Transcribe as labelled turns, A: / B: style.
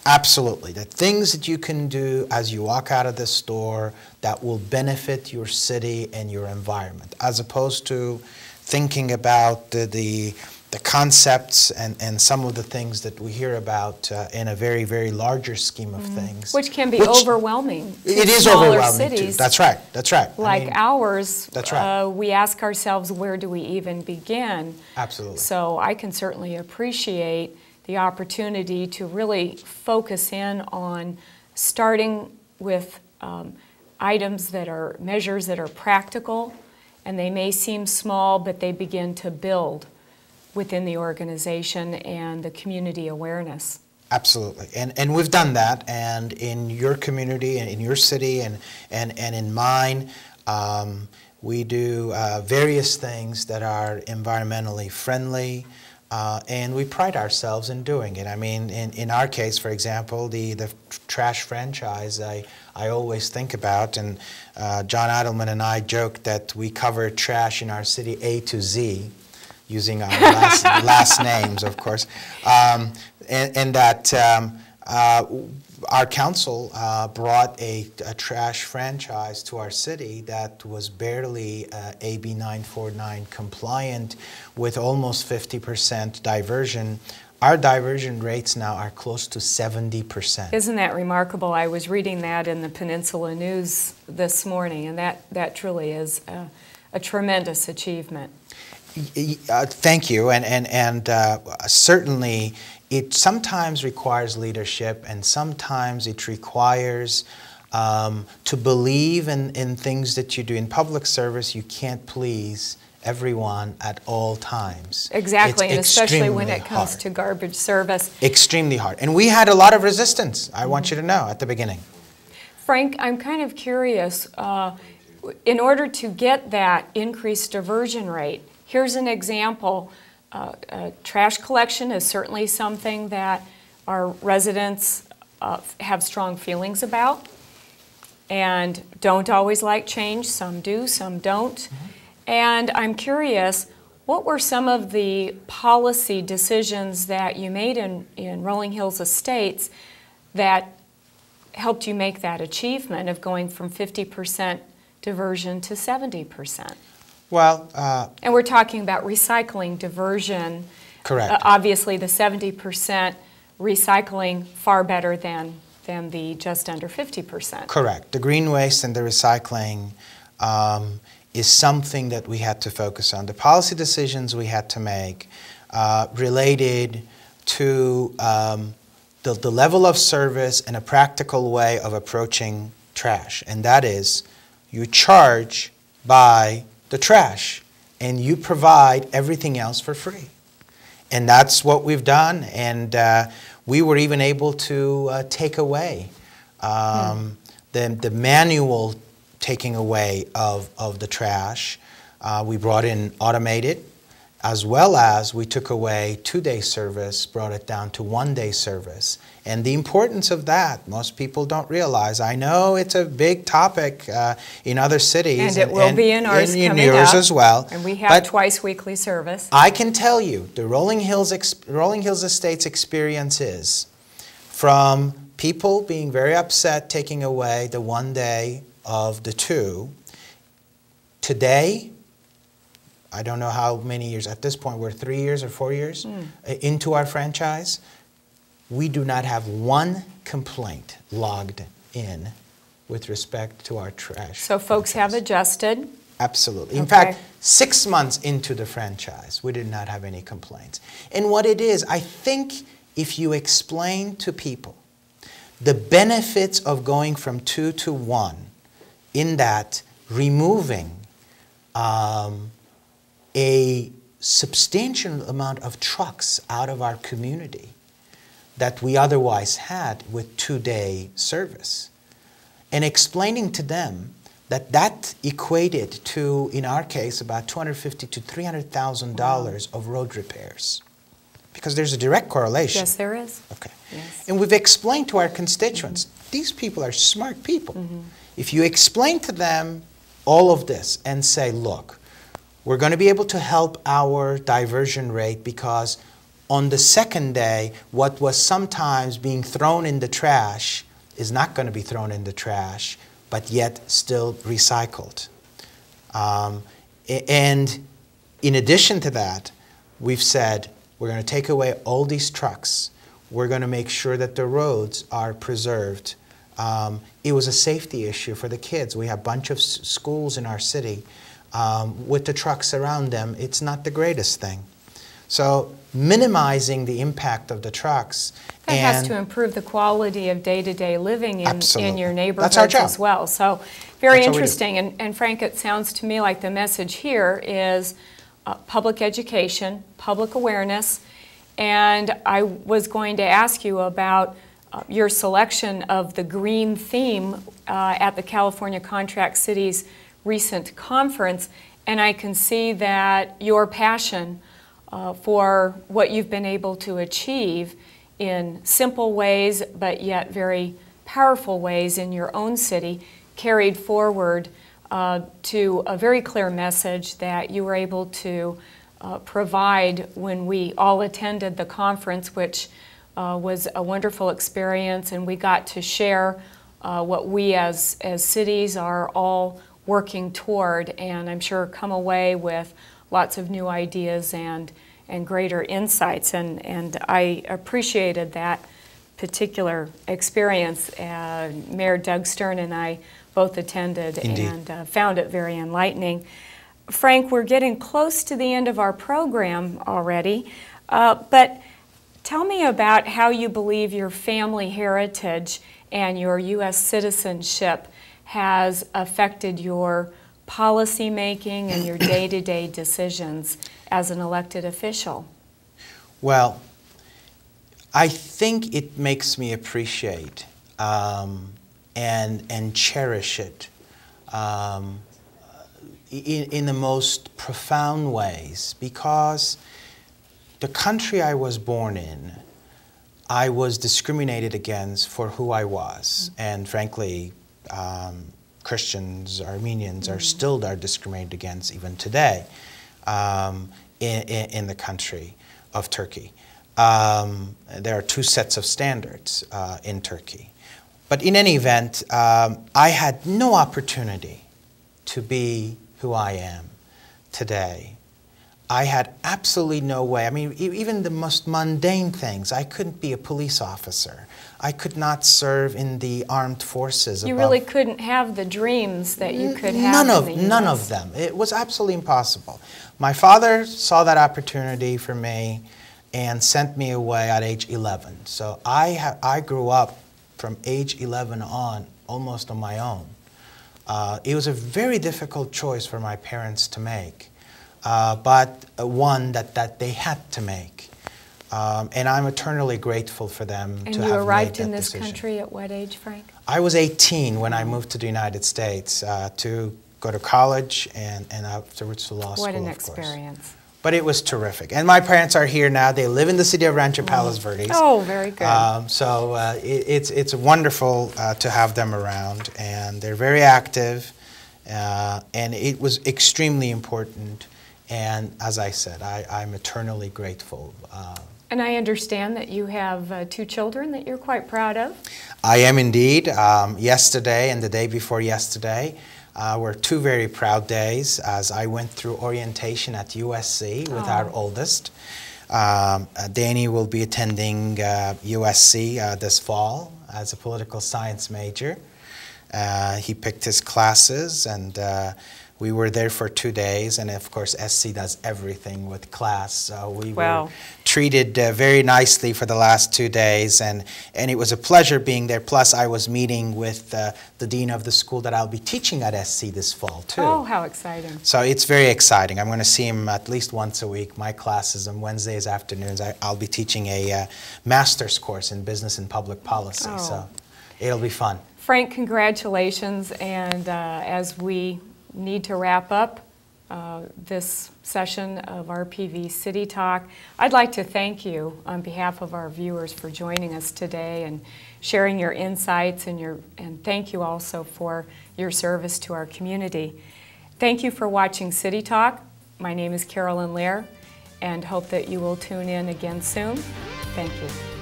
A: Absolutely. The things that you can do as you walk out of the store that will benefit your city and your environment, as opposed to thinking about the concepts and some of the things that we hear about in a very, very larger scheme of things.
B: Which can be overwhelming to
A: it is
B: smaller
A: overwhelming
B: cities.
A: too. That's right. That's right.
B: Like ours,
A: that's right.
B: We ask ourselves, where do we even begin?
A: Absolutely.
B: So I can certainly appreciate the opportunity to really focus in on starting with items that are, measures that are practical, and they may seem small, but they begin to build within the organization and the community awareness.
A: Absolutely, and we've done that, and in your community and in your city and in mine, we do various things that are environmentally friendly, and we pride ourselves in doing it. I mean, in our case, for example, the trash franchise I always think about, and John Adelman and I joke that we cover trash in our city A to Z, using our last names, of course, and that our council brought a trash franchise to our city that was barely AB 949 compliant with almost 50% diversion. Our diversion rates now are close to 70%.
B: Isn't that remarkable? I was reading that in the Peninsula News this morning, and that truly is a tremendous achievement.
A: Thank you, and certainly it sometimes requires leadership, and sometimes it requires to believe in things that you do. In public service, you can't please everyone at all times.
B: Exactly,
A: it's
B: and especially when it comes
A: hard.
B: to garbage service.
A: Extremely hard. And we had a lot of resistance, I want you to know, at the beginning.
B: Frank, I'm kind of curious, in order to get that increased diversion rate, here's an example. Trash collection is certainly something that our residents have strong feelings about and don't always like change. Some do, some don't. Mm-hmm. And I'm curious, what were some of the policy decisions that you made in Rolling Hills Estates that helped you make that achievement of going from 50% diversion to 70%?
A: Well,
B: and we're talking about recycling diversion.
A: Correct.
B: Obviously, the 70% recycling far better than the just under 50%.
A: Correct. The green waste and the recycling is something that we had to focus on. The policy decisions we had to make related to the level of service and a practical way of approaching trash, and that is you charge by the trash, and you provide everything else for free. And that's what we've done, and we were even able to take away the manual taking away of the trash. We brought in automated, as well as we took away 2-day service, brought it down to 1-day service. And the importance of that, most people don't realize. I know it's a big topic in other cities.
B: And it will be in ours
A: in
B: coming
A: yours
B: up.
A: As well.
B: And we have twice weekly service.
A: I can tell you, the Rolling Hills Estates experience is from people being very upset taking away the 1 day of the 2. Today, I don't know how many years, at this point we're 3 years or 4 years into our franchise, we do not have one complaint logged in with respect to our trash.
B: So folks have adjusted?
A: Absolutely. In fact, 6 months into the franchise, we did not have any complaints. And what it is, I think if you explain to people the benefits of going from 2 to 1, in that removing a substantial amount of trucks out of our community that we otherwise had with 2-day service, and explaining to them that that equated to, in our case, about $250,000 to $300,000 of road repairs. Because there's a direct correlation.
B: Yes, there is.
A: Okay.
B: Yes.
A: And we've explained to our constituents, these people are smart people. If you explain to them all of this and say, look, we're going to be able to help our diversion rate because on the second day, what was sometimes being thrown in the trash is not going to be thrown in the trash, but yet still recycled. And in addition to that, we've said we're going to take away all these trucks. We're going to make sure that the roads are preserved. It was a safety issue for the kids. We have a bunch of schools in our city. With the trucks around them, it's not the greatest thing. So minimizing the impact of the trucks.
B: That has to improve the quality of day-to-day living in your neighborhoods
A: That's our job.
B: as well. So very
A: That's
B: interesting. And Frank, it sounds to me like the message here is public education, public awareness. And I was going to ask you about your selection of the green theme at the California Contract Cities recent conference. And I can see that your passion for what you've been able to achieve in simple ways, but yet very powerful ways in your own city, carried forward to a very clear message that you were able to provide when we all attended the conference, which was a wonderful experience, and we got to share what we as cities are all working toward, and I'm sure come away with lots of new ideas and greater insights, and I appreciated that particular experience. Mayor Doug Stern and I both attended. Indeed. And found it very enlightening. Frank, we're getting close to the end of our program already, but tell me about how you believe your family heritage and your U.S. citizenship has affected your policy making and your day-to-day decisions as an elected official.
A: Well, I think it makes me appreciate and cherish it in the most profound ways, because the country I was born in, I was discriminated against for who I was, and frankly, Christians, Armenians are still discriminated against even today in the country of Turkey. There are two sets of standards in Turkey. But in any event, I had no opportunity to be who I am today. I had absolutely no way. I mean, even the most mundane things. I couldn't be a police officer. I could not serve in the armed forces.
B: You really couldn't have the dreams that you could have
A: None of them. It was absolutely impossible. My father saw that opportunity for me and sent me away at age 11. So I grew up from age 11 on almost on my own. It was a very difficult choice for my parents to make. But one that they had to make. And I'm eternally grateful for them to have made that decision.
B: And you arrived in this country at what age, Frank?
A: I was 18 when I moved to the United States to go to college and afterwards to law school,
B: What an
A: of
B: experience.
A: course. But it was terrific. And my parents are here now. They live in the city of Rancho Palos Verdes.
B: Oh, very good.
A: So it's wonderful to have them around. And they're very active. And it was extremely important. And as I said, I'm eternally grateful.
B: And I understand that you have 2 children that you're quite proud of.
A: I am indeed. Yesterday and the day before yesterday were 2 very proud days as I went through orientation at USC with our oldest. Danny will be attending USC this fall as a political science major. He picked his classes, and we were there for 2 days, and of course SC does everything with class, so we were treated very nicely for the last 2 days, and it was a pleasure being there. Plus I was meeting with the dean of the school that I'll be teaching at SC this fall too.
B: Oh, how exciting.
A: So it's very exciting. I'm going to see him at least once a week. My classes on Wednesdays afternoons, I'll be teaching a master's course in business and public policy, so it'll be fun.
B: Frank, congratulations, and as we need to wrap up this session of RPV City Talk, I'd like to thank you on behalf of our viewers for joining us today and sharing your insights, and thank you also for your service to our community. Thank you for watching City Talk. My name is Carolyn Lear, and hope that you will tune in again soon. Thank you.